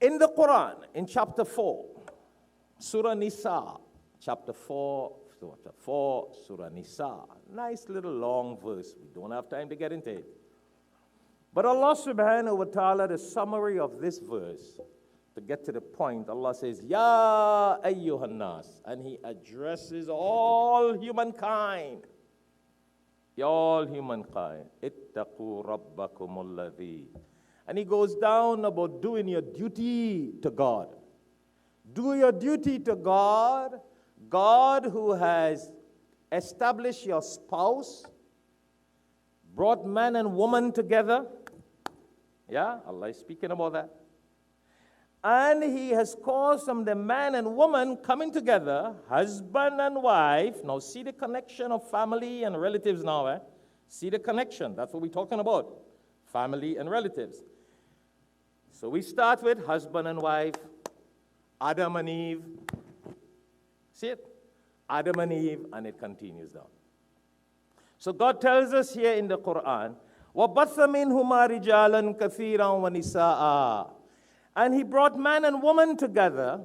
In the Quran, in chapter 4, Surah Nisa, chapter 4, Surah Nisa. Nice little long verse. We don't have time to get into it. But Allah subhanahu wa ta'ala, the summary of this verse, to get to the point, Allah says, Ya ayyuhan nas, and He addresses all humankind. All humankind. Ittaqu rabbakum alladhi. And He goes down about doing your duty to God. Do your duty to God. God who has established your spouse, brought man and woman together. Yeah, Allah is speaking about that. And He has caused them, the man and woman coming together, husband and wife. Now see the connection of family and relatives now. See the connection. That's what we're talking about. Family and relatives. So we start with husband and wife, Adam and Eve. See it? Adam and Eve, and it continues down. So God tells us here in the Quran, وَبَثَّ مِنْهُمَا رِجَالًا كَثِيرًا وَنِسَاءً. And He brought man and woman together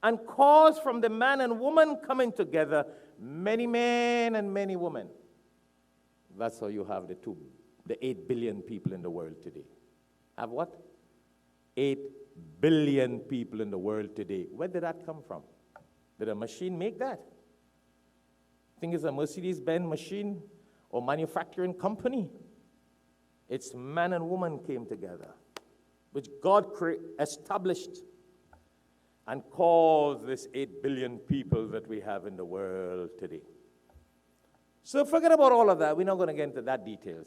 and caused from the man and woman coming together many men and many women. That's how you have the 8 billion people in the world today. Have what? 8 billion people in the world today. Where did that come from? Did a machine make that? Think it's a Mercedes-Benz machine or manufacturing company. It's man and woman came together, which God established and caused this 8 billion people that we have in the world today. So forget about all of that. We're not going to get into that details.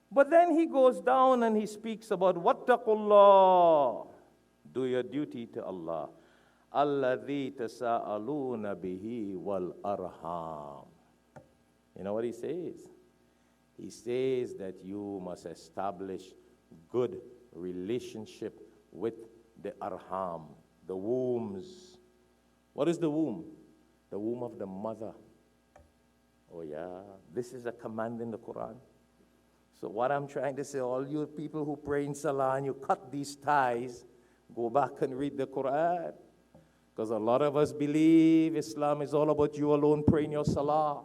But then He goes down and He speaks about wattaqullah. Do your duty to Allah. Alladhi tasa'aluna bihi wal arham. You know what He says? He says that you must establish good relationship with the arham, the wombs. What is the womb? The womb of the mother. Oh yeah, this is a command in the Quran. So what I'm trying to say, all you people who pray in Salah and you cut these ties, go back and read the Quran. Because a lot of us believe Islam is all about you alone praying your Salah.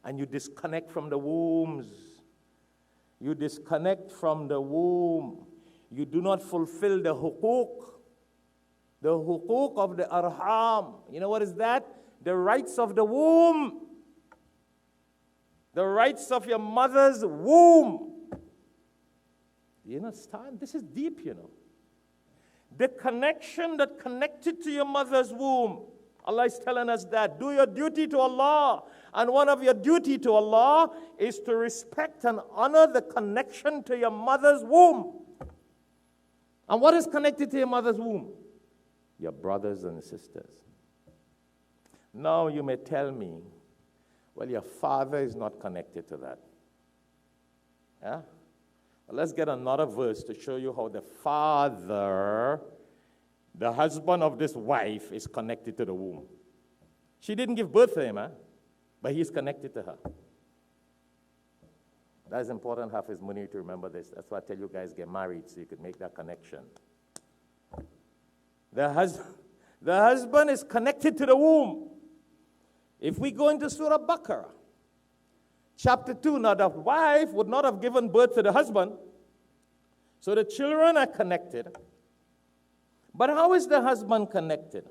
And you disconnect from the wombs. You disconnect from the womb. You do not fulfill the hukuk. The hukuk of the arham. You know what is that? The rights of the womb. The rights of your mother's womb. Do you understand? This is deep, you know. The connection that connected to your mother's womb. Allah is telling us that. Do your duty to Allah. And one of your duty to Allah is to respect and honor the connection to your mother's womb. And what is connected to your mother's womb? Your brothers and sisters. Now you may tell me, well, your father is not connected to that. Yeah? Well, let's get another verse to show you how the father, the husband of this wife, is connected to the womb. She didn't give birth to him, but he's connected to her. That is important, Hafiz Munir, to remember this. That's why I tell you guys, get married so you could make that connection. The husband is connected to the womb. If we go into Surah Baqarah, chapter 2, now the wife would not have given birth to the husband, so the children are connected. But how is the husband connected?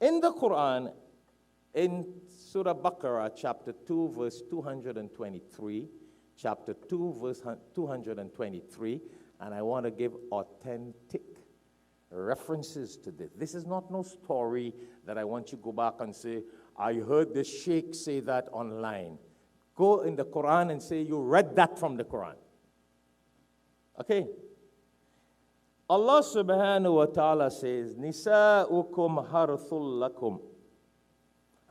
In the Quran, in Surah Baqarah, chapter 2, verse 223, chapter 2, verse 223, and I want to give authentic references to this. This is not no story that I want you to go back and say, I heard the sheikh say that online. Go in the Quran and say you read that from the Quran. Okay. Allah subhanahu wa ta'ala says, Nisa'ukum harthul lakum.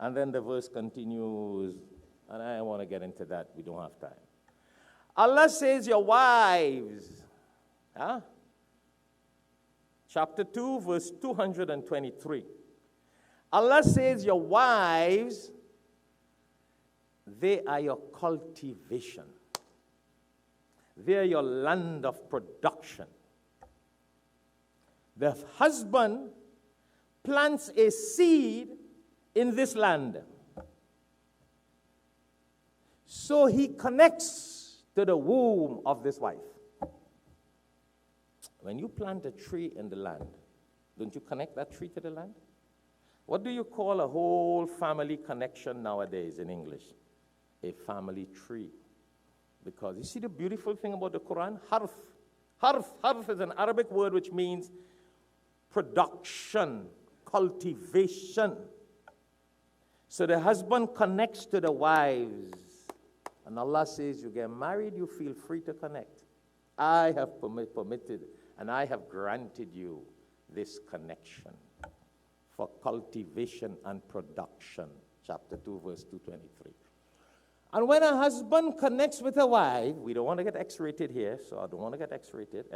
And then the verse continues, and I don't want to get into that. We don't have time. Allah says, your wives. Huh? Chapter 2, verse 223. Allah says, your wives, they are your cultivation. They are your land of production. The husband plants a seed in this land. So he connects to the womb of this wife. When you plant a tree in the land, don't you connect that tree to the land? What do you call a whole family connection nowadays in English? A family tree. Because you see the beautiful thing about the Quran? Harf. Harf is an Arabic word which means production, cultivation. So the husband connects to the wives. And Allah says, you get married, you feel free to connect. I have permitted and I have granted you this connection for cultivation and production. Chapter 2, verse 223. And when a husband connects with a wife, we don't want to get X-rated here, so I don't want to get X-rated.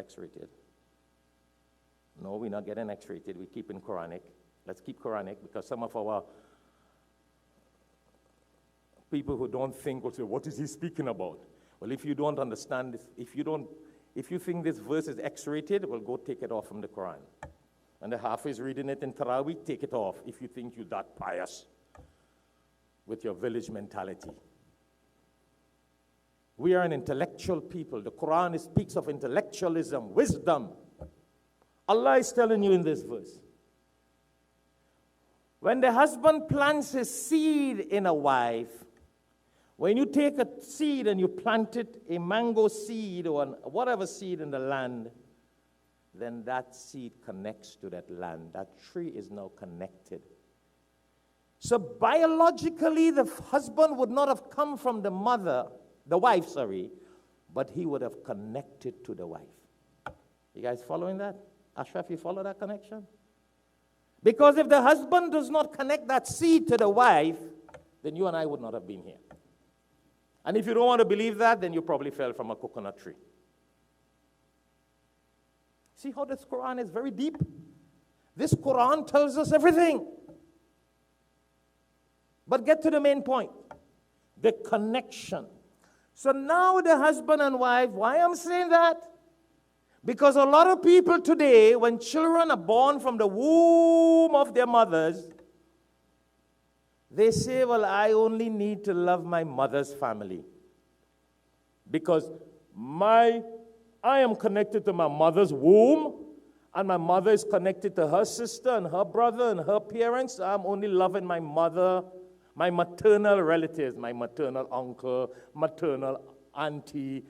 No, we're not getting X-rated. We keep in Quranic. Let's keep Quranic, because some of our people who don't think will say, what is he speaking about? Well, if you don't understand this, if you think this verse is X-rated, well, go take it off from the Quran. And the Hafiz reading it in Taraweeh, take it off if you think you're that pious with your village mentality. We are an intellectual people. The Quran speaks of intellectualism, wisdom. Allah is telling you in this verse, when the husband plants his seed in a wife, when you take a seed and you plant it, a mango seed or whatever seed in the land, then that seed connects to that land. That tree is now connected. So biologically, the husband would not have come from the wife, but he would have connected to the wife. You guys following that? Ashraf, you follow that connection? Because if the husband does not connect that seed to the wife, then you and I would not have been here. And if you don't want to believe that, then you probably fell from a coconut tree. See how this Quran is very deep? This Quran tells us everything. But get to the main point. The connection. So now the husband and wife, why I'm saying that? Because a lot of people today, when children are born from the womb of their mothers, they say, well, I only need to love my mother's family. Because I am connected to my mother's womb, and my mother is connected to her sister and her brother and her parents. So I'm only loving my mother, my maternal relatives, my maternal uncle, maternal auntie,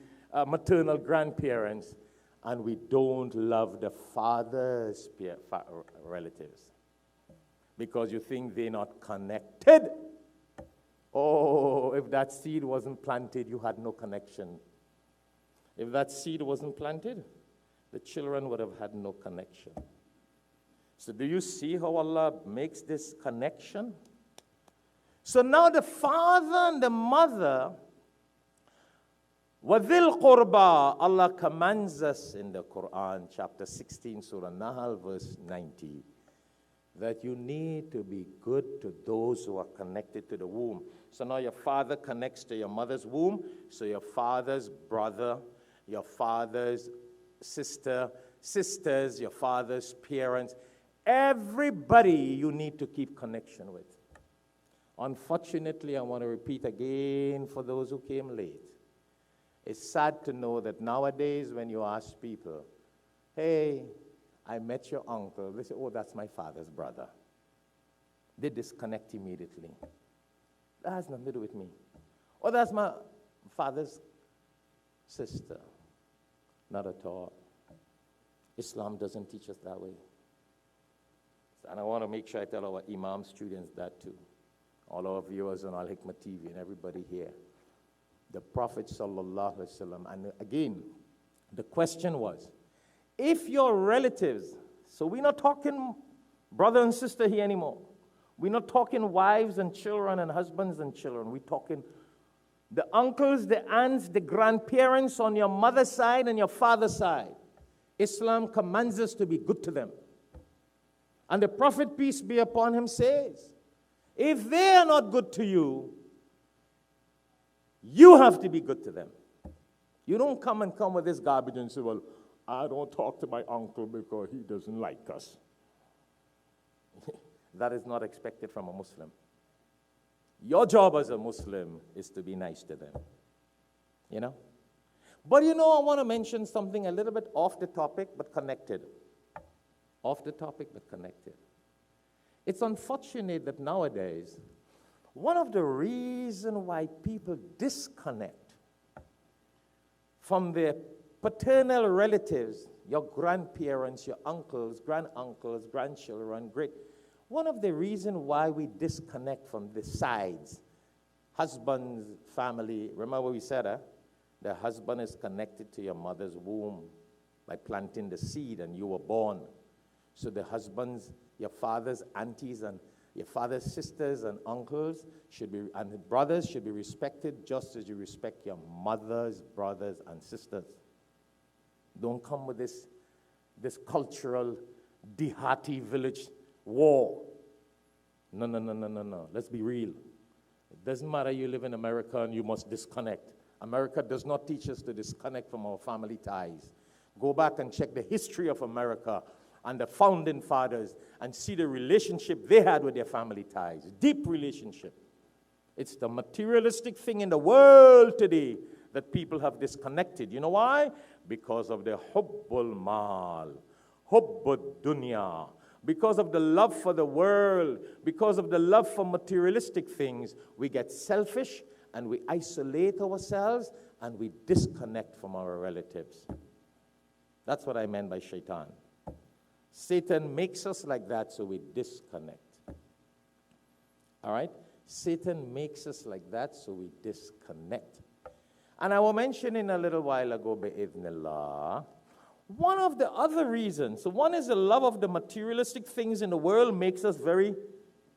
maternal grandparents. And we don't love the father's relatives. Because you think they're not connected. Oh, if that seed wasn't planted, you had no connection. If that seed wasn't planted, the children would have had no connection. So do you see how Allah makes this connection? So now the father and the mother, وَذِي الْقُرْبَى, Allah commands us in the Quran, chapter 16, Surah Nahl, verse 90, that you need to be good to those who are connected to the womb. So now your father connects to your mother's womb, so your father's brother, your father's sisters, your father's parents, everybody you need to keep connection with. Unfortunately, I want to repeat again for those who came late. It's sad to know that nowadays when you ask people, hey, I met your uncle. They say, oh, that's my father's brother. They disconnect immediately. That has nothing to do with me. Oh, that's my father's sister. Not at all. Islam doesn't teach us that way. And I want to make sure I tell our Imam students that too. All our viewers on Alhikmat TV and everybody here. The Prophet sallallahu alaihi wasallam, and again, the question was, if your relatives, so we're not talking brother and sister here anymore. We're not talking wives and children and husbands and children. We're talking the uncles, the aunts, the grandparents on your mother's side and your father's side. Islam commands us to be good to them. And the Prophet, peace be upon him, says, if they are not good to you, you have to be good to them. You don't come with this garbage and say, well, I don't talk to my uncle because he doesn't like us. That is not expected from a Muslim. Your job as a Muslim is to be nice to them. You know? But I want to mention something a little bit off the topic but connected. Off the topic but connected. It's unfortunate that nowadays, one of the reasons why people disconnect from their paternal relatives, your grandparents, your uncles, granduncles, grandchildren, one of the reasons why we disconnect from the sides, husband's family, remember we said, the husband is connected to your mother's womb by planting the seed and you were born. So the husbands, your father's aunties and your father's sisters and uncles and brothers should be respected just as you respect your mother's brothers and sisters. Don't come with this cultural Dihati village war. No. Let's be real. It doesn't matter you live in America and you must disconnect. America does not teach us to disconnect from our family ties. Go back and check the history of America and the founding fathers and see the relationship they had with their family ties. Deep relationship. It's the materialistic thing in the world today that people have disconnected. You know why? Because of the hubbul mal, hubbul dunya, because of the love for the world, because of the love for materialistic things, we get selfish and we isolate ourselves and we disconnect from our relatives. That's what I meant by shaitan. Satan makes us like that so we disconnect. All right? Satan makes us like that so we disconnect. And I will mention in a little while ago, bi'idhnillah, one of the other reasons, so one is the love of the materialistic things in the world makes us very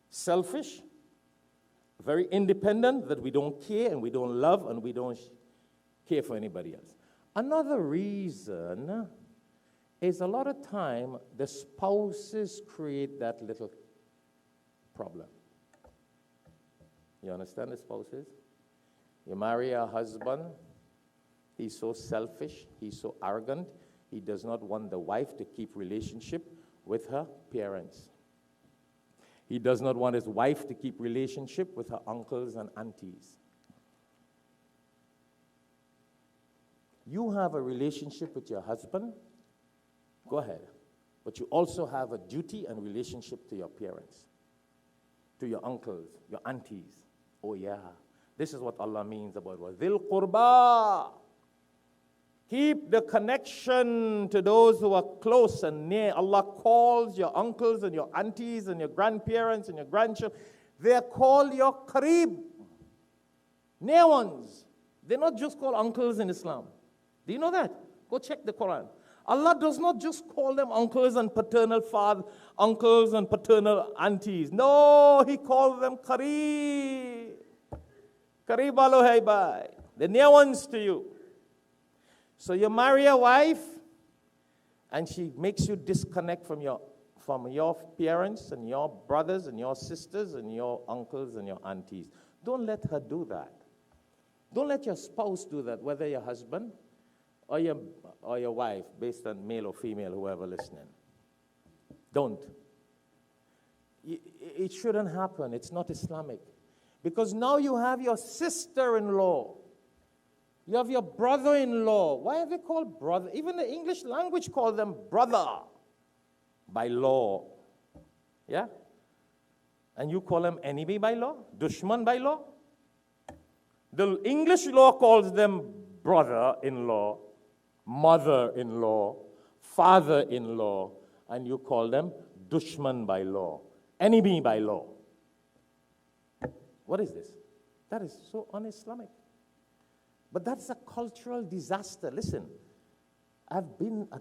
selfish, very independent, that we don't care and we don't love and we don't care for anybody else. Another reason is a lot of time the spouses create that little problem. You understand the spouses? You marry a husband, he's so selfish, he's so arrogant, he does not want the wife to keep relationship with her parents. He does not want his wife to keep relationship with her uncles and aunties. You have a relationship with your husband, go ahead. But you also have a duty and relationship to your parents, to your uncles, your aunties. Oh yeah, this is what Allah means about dhil qurba. Keep the connection to those who are close and near. Allah calls your uncles and your aunties and your grandparents and your grandchildren. They are called your qareeb, near ones. They're not just called uncles in Islam. Do you know that? Go check the Quran. Allah does not just call them uncles and paternal father, uncles and paternal aunties. No, He calls them qareeb. Qareeb alo hai bhai. The near ones to you. So you marry a wife, and she makes you disconnect from your parents and your brothers and your sisters and your uncles and your aunties. Don't let her do that. Don't let your spouse do that, whether your husband or your wife, based on male or female, whoever listening. Don't. It shouldn't happen. It's not Islamic. Because now you have your sister-in-law. You have your brother-in-law. Why are they called brother? Even the English language calls them brother by law. Yeah? And you call them enemy by law? Dushman by law? The English law calls them brother-in-law, mother-in-law, father-in-law, and you call them dushman by law, enemy by law. What is this? That is so un-Islamic. But that's a cultural disaster. Listen, I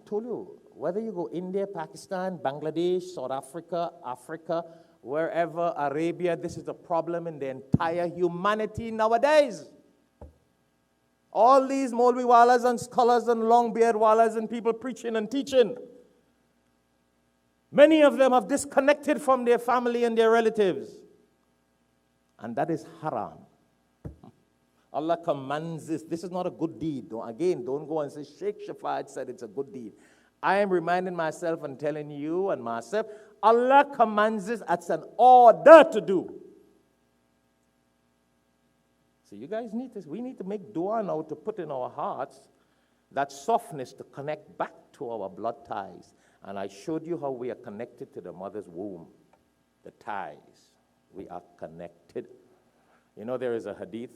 told you, whether you go India, Pakistan, Bangladesh, South Africa, Africa, wherever, Arabia, this is a problem in the entire humanity nowadays. All these Maulvi Walas and scholars and long beard Walas and people preaching and teaching, many of them have disconnected from their family and their relatives. And that is haram. Allah commands this. This is not a good deed. Don't go and say, Shaikh Shafayat said it's a good deed. I am reminding myself and telling you and myself, Allah commands this as an order to do. So you guys need this. We need to make dua now to put in our hearts that softness to connect back to our blood ties. And I showed you how we are connected to the mother's womb, the ties. We are connected. You know, there is a hadith